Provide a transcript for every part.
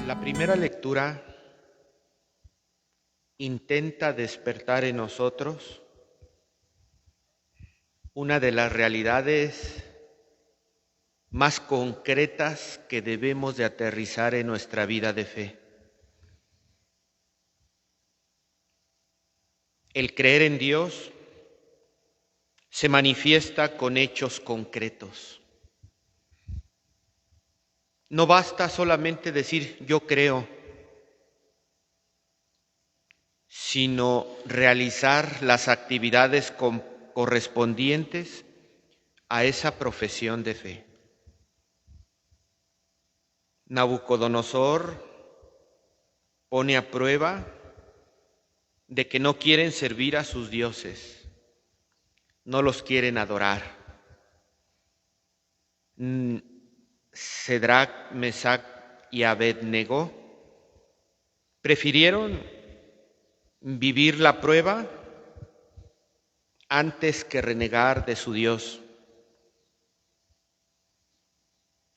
La primera lectura intenta despertar en nosotros una de las realidades más concretas que debemos de aterrizar en nuestra vida de fe. El creer en Dios se manifiesta con hechos concretos. No basta solamente decir yo creo, sino realizar las actividades correspondientes a esa profesión de fe. Nabucodonosor pone a prueba de que no quieren servir a sus dioses, no los quieren adorar. Cedrac, Mesac y Abednego prefirieron vivir la prueba antes que renegar de su Dios.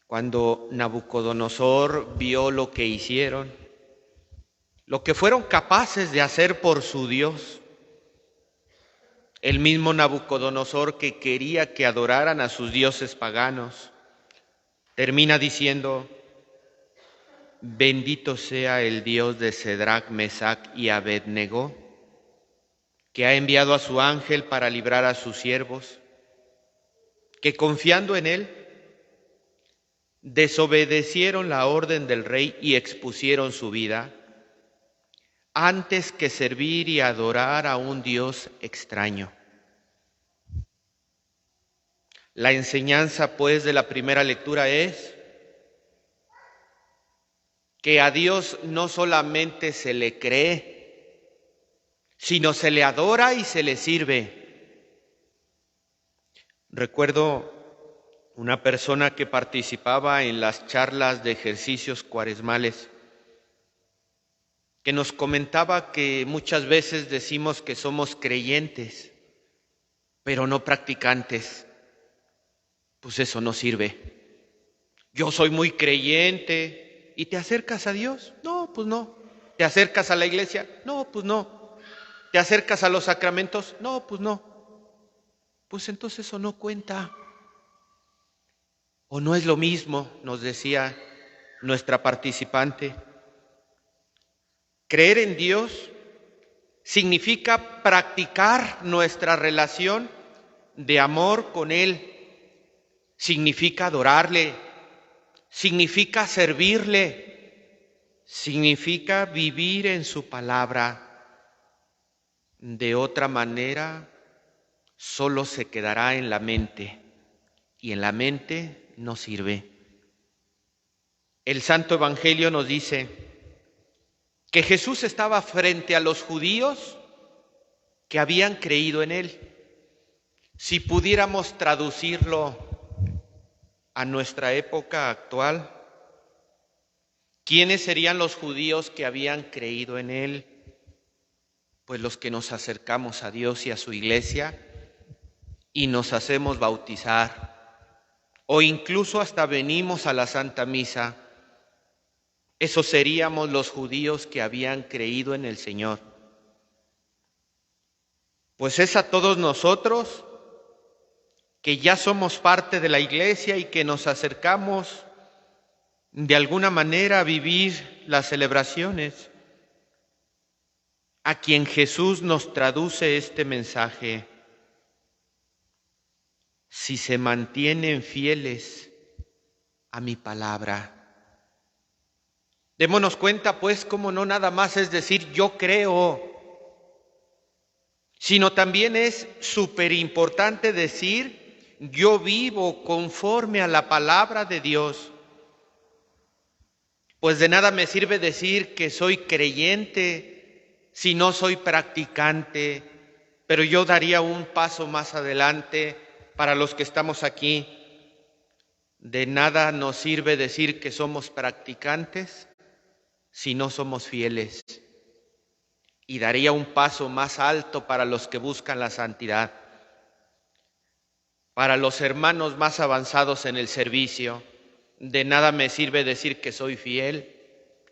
Cuando Nabucodonosor vio lo que hicieron, lo que fueron capaces de hacer por su Dios, el mismo Nabucodonosor que quería que adoraran a sus dioses paganos, termina diciendo: bendito sea el Dios de Cedrac, Mesac y Abednego, que ha enviado a su ángel para librar a sus siervos, que confiando en él, desobedecieron la orden del rey y expusieron su vida, antes que servir y adorar a un Dios extraño. La enseñanza, pues, de la primera lectura es que a Dios no solamente se le cree, sino se le adora y se le sirve. Recuerdo una persona que participaba en las charlas de ejercicios cuaresmales, que nos comentaba que muchas veces decimos que somos creyentes, pero no practicantes. Pues eso no sirve. Yo soy muy creyente. ¿Y te acercas a Dios? No, pues no. ¿Te acercas a la iglesia? No, pues no. ¿Te acercas a los sacramentos? No, pues no. Pues entonces eso no cuenta. O no es lo mismo, nos decía nuestra participante. Creer en Dios significa practicar nuestra relación de amor con Él. Significa adorarle, significa servirle, significa vivir en su palabra. De otra manera, solo se quedará en la mente, y en la mente no sirve. El Santo Evangelio nos dice que Jesús estaba frente a los judíos que habían creído en Él. Si pudiéramos traducirlo a nuestra época actual, ¿quiénes serían los judíos que habían creído en Él? Pues los que nos acercamos a Dios y a su iglesia y nos hacemos bautizar, o incluso hasta venimos a la Santa Misa. Esos seríamos los judíos que habían creído en el Señor. Pues es a todos nosotros que ya somos parte de la iglesia y que nos acercamos de alguna manera a vivir las celebraciones, a quien Jesús nos traduce este mensaje: si se mantienen fieles a mi palabra. Démonos cuenta, pues, cómo no nada más es decir yo creo, sino también es súper importante decir yo vivo conforme a la palabra de Dios. Pues de nada me sirve decir que soy creyente si no soy practicante, pero yo daría un paso más adelante para los que estamos aquí. De nada nos sirve decir que somos practicantes si no somos fieles. Y daría un paso más alto para los que buscan la santidad, para los hermanos más avanzados en el servicio. De nada me sirve decir que soy fiel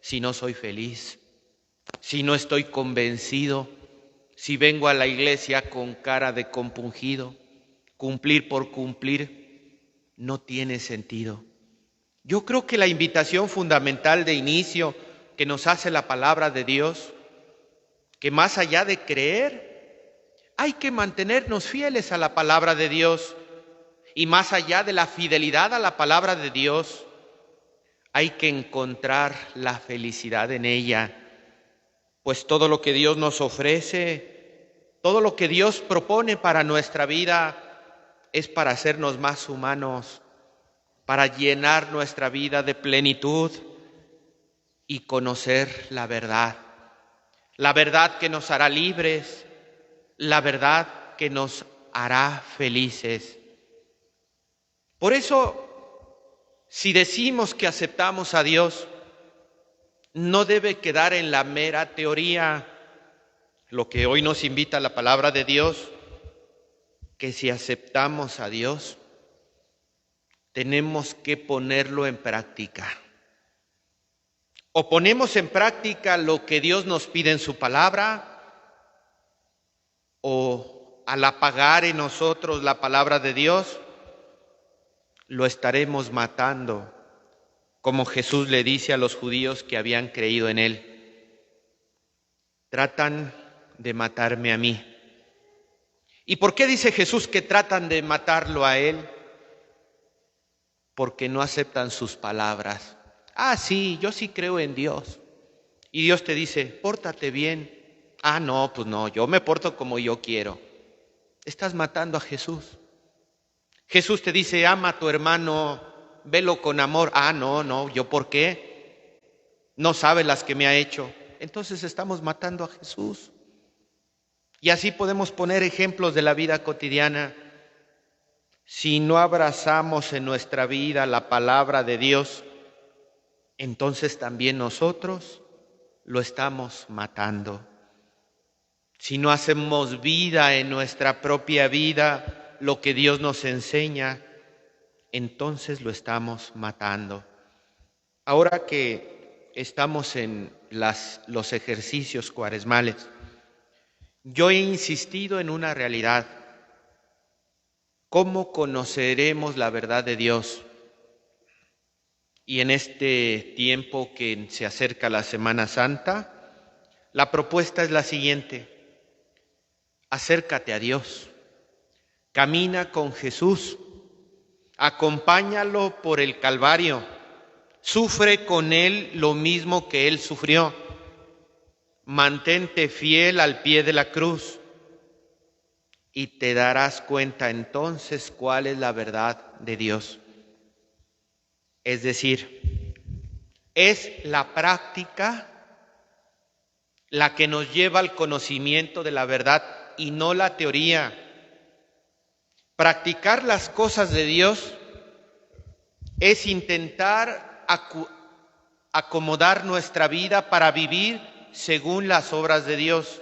si no soy feliz, si no estoy convencido, si vengo a la iglesia con cara de compungido? Cumplir por cumplir no tiene sentido. Yo creo que la invitación fundamental de inicio que nos hace la palabra de Dios, que más allá de creer, hay que mantenernos fieles a la palabra de Dios, y más allá de la fidelidad a la palabra de Dios, hay que encontrar la felicidad en ella, pues todo lo que Dios nos ofrece, todo lo que Dios propone para nuestra vida es para hacernos más humanos, para llenar nuestra vida de plenitud y conocer la verdad que nos hará libres, la verdad que nos hará felices. Por eso, si decimos que aceptamos a Dios, no debe quedar en la mera teoría lo que hoy nos invita la palabra de Dios, que si aceptamos a Dios, tenemos que ponerlo en práctica. O ponemos en práctica lo que Dios nos pide en su palabra, o al apagar en nosotros la palabra de Dios, lo estaremos matando, como Jesús le dice a los judíos que habían creído en Él. Tratan de matarme a mí. ¿Y por qué dice Jesús que tratan de matarlo a Él? Porque no aceptan sus palabras. Sí, yo sí creo en Dios. Y Dios te dice, pórtate bien. No, pues no, yo me porto como yo quiero. Estás matando a Jesús. Jesús te dice, ama a tu hermano, velo con amor. No, ¿yo por qué? No sabes las que me ha hecho. Entonces estamos matando a Jesús. Y así podemos poner ejemplos de la vida cotidiana. Si no abrazamos en nuestra vida la palabra de Dios, entonces también nosotros lo estamos matando. Si no hacemos vida en nuestra propia vida, lo que Dios nos enseña, entonces lo estamos matando. Ahora que estamos en los ejercicios cuaresmales, yo he insistido en una realidad. ¿Cómo conoceremos la verdad de Dios? Y en este tiempo que se acerca la Semana Santa, la propuesta es la siguiente: acércate a Dios, camina con Jesús, acompáñalo por el Calvario, sufre con Él lo mismo que Él sufrió, mantente fiel al pie de la cruz y te darás cuenta entonces cuál es la verdad de Dios. Es decir, es la práctica la que nos lleva al conocimiento de la verdad y no la teoría. Practicar las cosas de Dios es intentar acomodar nuestra vida para vivir según las obras de Dios.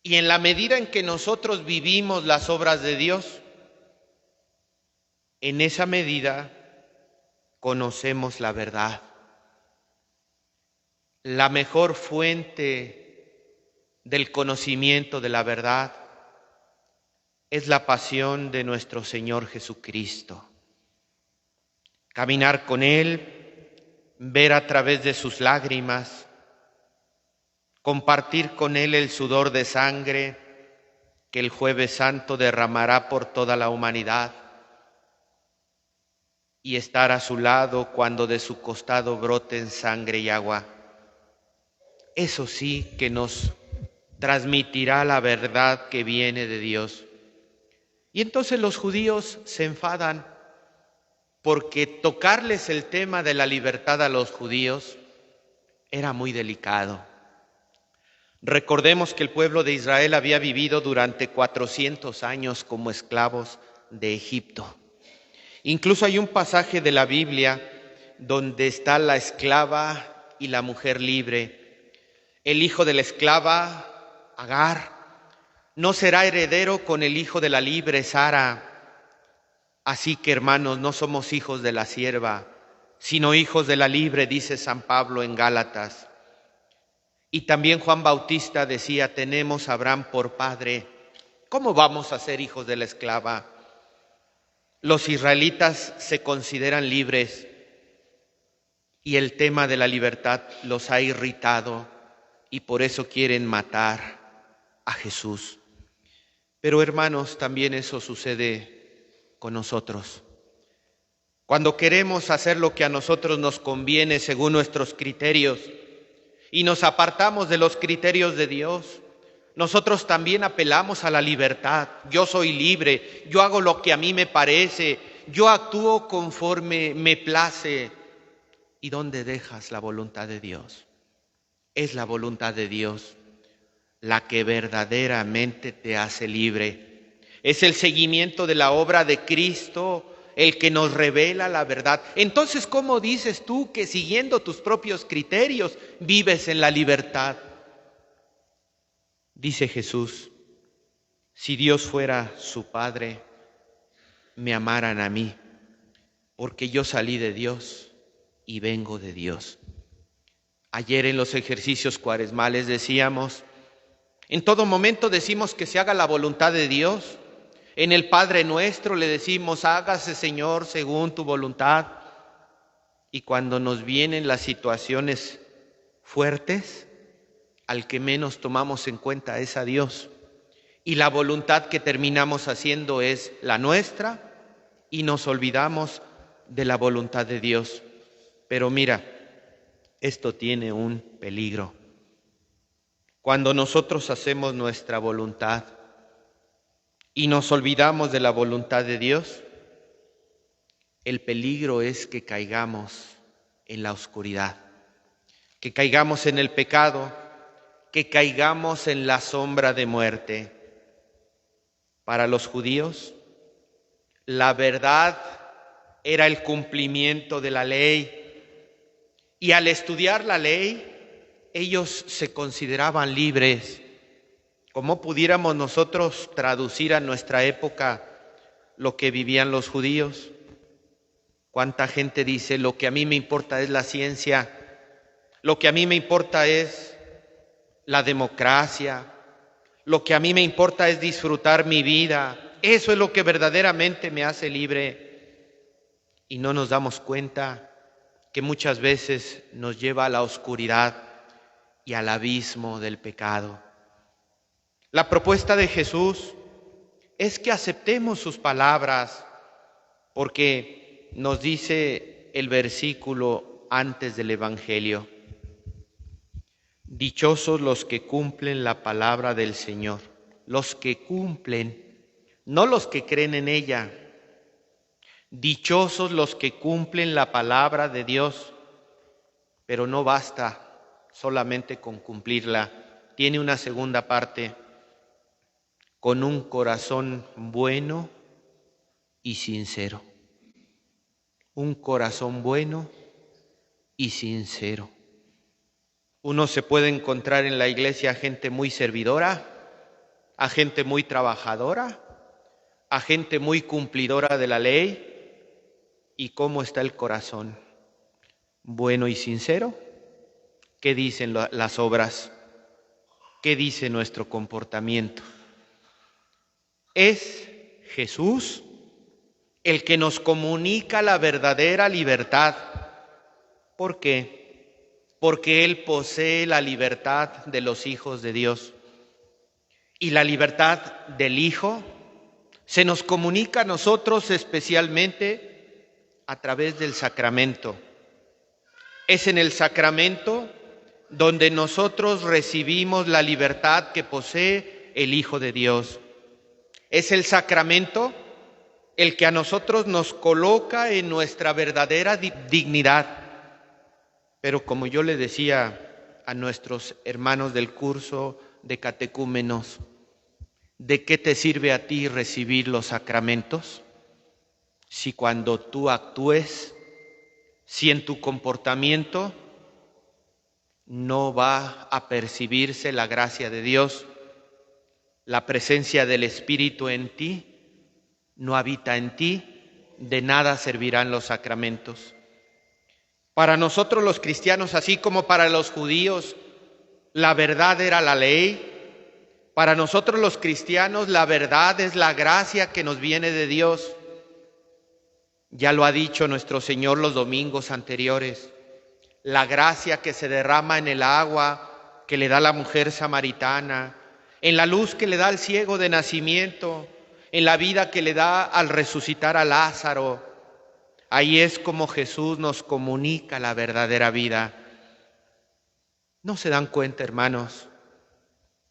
Y en la medida en que nosotros vivimos las obras de Dios, en esa medida conocemos la verdad. La mejor fuente del conocimiento de la verdad es la pasión de nuestro Señor Jesucristo. Caminar con Él, ver a través de sus lágrimas, compartir con Él el sudor de sangre que el Jueves Santo derramará por toda la humanidad y estar a su lado cuando de su costado broten sangre y agua. Eso sí que nos transmitirá la verdad que viene de Dios. Y entonces los judíos se enfadan porque tocarles el tema de la libertad a los judíos era muy delicado. Recordemos que el pueblo de Israel había vivido durante 400 años como esclavos de Egipto. Incluso hay un pasaje de la Biblia donde está la esclava y la mujer libre. El hijo de la esclava, Agar, no será heredero con el hijo de la libre, Sara. Así que, hermanos, no somos hijos de la sierva, sino hijos de la libre, dice San Pablo en Gálatas. Y también Juan Bautista decía, tenemos a Abraham por padre. ¿Cómo vamos a ser hijos de la esclava? Los israelitas se consideran libres y el tema de la libertad los ha irritado y por eso quieren matar a Jesús. Pero hermanos, también eso sucede con nosotros. Cuando queremos hacer lo que a nosotros nos conviene según nuestros criterios y nos apartamos de los criterios de Dios, nosotros también apelamos a la libertad. Yo soy libre, yo hago lo que a mí me parece, yo actúo conforme me place. ¿Y dónde dejas la voluntad de Dios? Es la voluntad de Dios la que verdaderamente te hace libre. Es el seguimiento de la obra de Cristo el que nos revela la verdad. Entonces, ¿cómo dices tú que siguiendo tus propios criterios vives en la libertad? Dice Jesús, si Dios fuera su Padre, me amaran a mí, porque yo salí de Dios y vengo de Dios. Ayer en los ejercicios cuaresmales decíamos, en todo momento decimos que se haga la voluntad de Dios. En el Padre Nuestro le decimos, hágase Señor según tu voluntad. Y cuando nos vienen las situaciones fuertes, al que menos tomamos en cuenta es a Dios. Y la voluntad que terminamos haciendo es la nuestra y nos olvidamos de la voluntad de Dios. Pero mira, esto tiene un peligro. Cuando nosotros hacemos nuestra voluntad y nos olvidamos de la voluntad de Dios, el peligro es que caigamos en la oscuridad, que caigamos en el pecado, que caigamos en la sombra de muerte. Para los judíos, la verdad era el cumplimiento de la ley, y al estudiar la ley, ellos se consideraban libres. ¿Cómo pudiéramos nosotros traducir a nuestra época lo que vivían los judíos? ¿Cuánta gente dice, lo que a mí me importa es la ciencia, lo que a mí me importa es la democracia, lo que a mí me importa es disfrutar mi vida, eso es lo que verdaderamente me hace libre? Y no nos damos cuenta que muchas veces nos lleva a la oscuridad y al abismo del pecado. La propuesta de Jesús es que aceptemos sus palabras, porque nos dice el versículo antes del Evangelio, dichosos los que cumplen la palabra del Señor, los que cumplen, no los que creen en ella. Dichosos los que cumplen la palabra de Dios, pero no basta solamente con cumplirla, tiene una segunda parte, con un corazón bueno y sincero. Un corazón bueno y sincero. Uno se puede encontrar en la iglesia a gente muy servidora, a gente muy trabajadora, a gente muy cumplidora de la ley. ¿Y cómo está el corazón? ¿Bueno y sincero? ¿Qué dicen las obras? ¿Qué dice nuestro comportamiento? Es Jesús el que nos comunica la verdadera libertad. ¿Por qué? Porque Él posee la libertad de los hijos de Dios. Y la libertad del Hijo se nos comunica a nosotros especialmente a través del sacramento. Es en el sacramento donde nosotros recibimos la libertad que posee el Hijo de Dios. Es el sacramento el que a nosotros nos coloca en nuestra verdadera dignidad. Pero como yo le decía a nuestros hermanos del curso de catecúmenos, ¿de qué te sirve a ti recibir los sacramentos? Si cuando tú actúes, si en tu comportamiento no va a percibirse la gracia de Dios, la presencia del Espíritu en ti, no habita en ti, de nada servirán los sacramentos. Para nosotros los cristianos, así como para los judíos, la verdad era la ley. Para nosotros los cristianos, la verdad es la gracia que nos viene de Dios. Ya lo ha dicho nuestro Señor los domingos anteriores. La gracia que se derrama en el agua que le da la mujer samaritana, en la luz que le da al ciego de nacimiento, en la vida que le da al resucitar a Lázaro. Ahí es como Jesús nos comunica la verdadera vida. ¿No se dan cuenta, hermanos,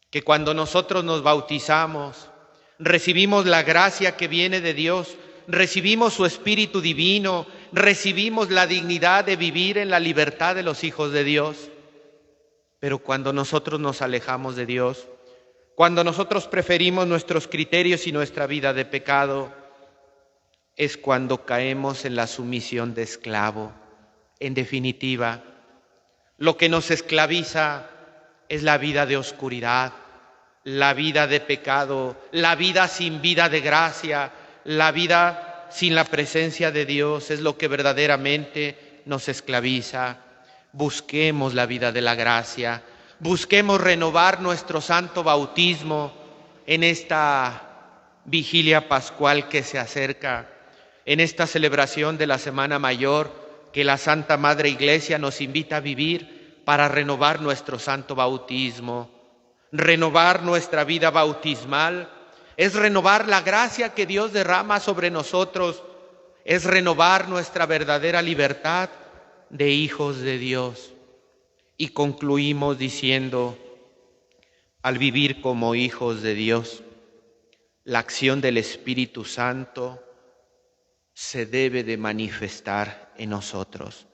que cuando nosotros nos bautizamos, recibimos la gracia que viene de Dios, recibimos su Espíritu Divino, recibimos la dignidad de vivir en la libertad de los hijos de Dios? Pero cuando nosotros nos alejamos de Dios, cuando nosotros preferimos nuestros criterios y nuestra vida de pecado, es cuando caemos en la sumisión de esclavo. En definitiva, lo que nos esclaviza es la vida de oscuridad, la vida de pecado, la vida sin vida de gracia, la vida sin la presencia de Dios, es lo que verdaderamente nos esclaviza. Busquemos la vida de la gracia, busquemos renovar nuestro santo bautismo en esta vigilia pascual que se acerca, en esta celebración de la Semana Mayor que la Santa Madre Iglesia nos invita a vivir para renovar nuestro santo bautismo. Renovar nuestra vida bautismal es renovar la gracia que Dios derrama sobre nosotros, es renovar nuestra verdadera libertad de hijos de Dios. Y concluimos diciendo, al vivir como hijos de Dios, la acción del Espíritu Santo se debe de manifestar en nosotros.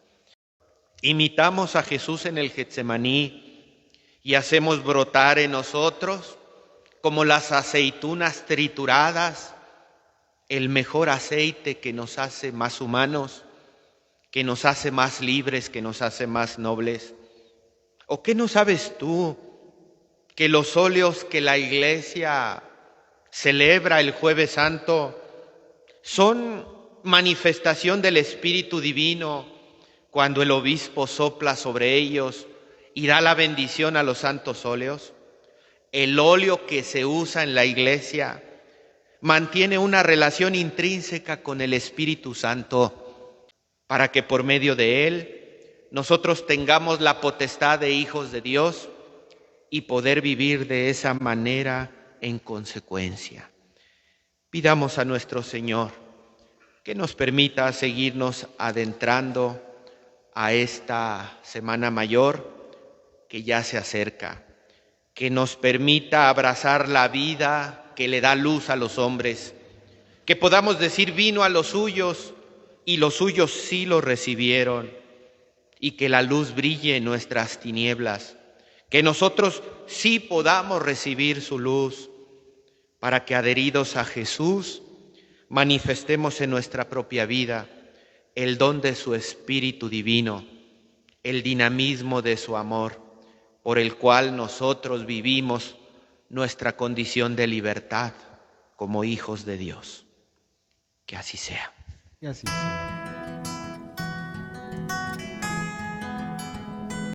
Imitamos a Jesús en el Getsemaní y hacemos brotar en nosotros, como las aceitunas trituradas, el mejor aceite que nos hace más humanos, que nos hace más libres, que nos hace más nobles. ¿O qué no sabes tú que los óleos que la Iglesia celebra el Jueves Santo son manifestación del Espíritu Divino cuando el obispo sopla sobre ellos y da la bendición a los santos óleos? El óleo que se usa en la Iglesia mantiene una relación intrínseca con el Espíritu Santo para que por medio de él nosotros tengamos la potestad de hijos de Dios y poder vivir de esa manera en consecuencia. Pidamos a nuestro Señor que nos permita seguirnos adentrando a esta Semana Mayor que ya se acerca, que nos permita abrazar la vida que le da luz a los hombres, que podamos decir vino a los suyos y los suyos sí lo recibieron, y que la luz brille en nuestras tinieblas, que nosotros sí podamos recibir su luz, para que adheridos a Jesús manifestemos en nuestra propia vida el don de su Espíritu Divino, el dinamismo de su amor, por el cual nosotros vivimos nuestra condición de libertad como hijos de Dios. Que así sea. Y así sea.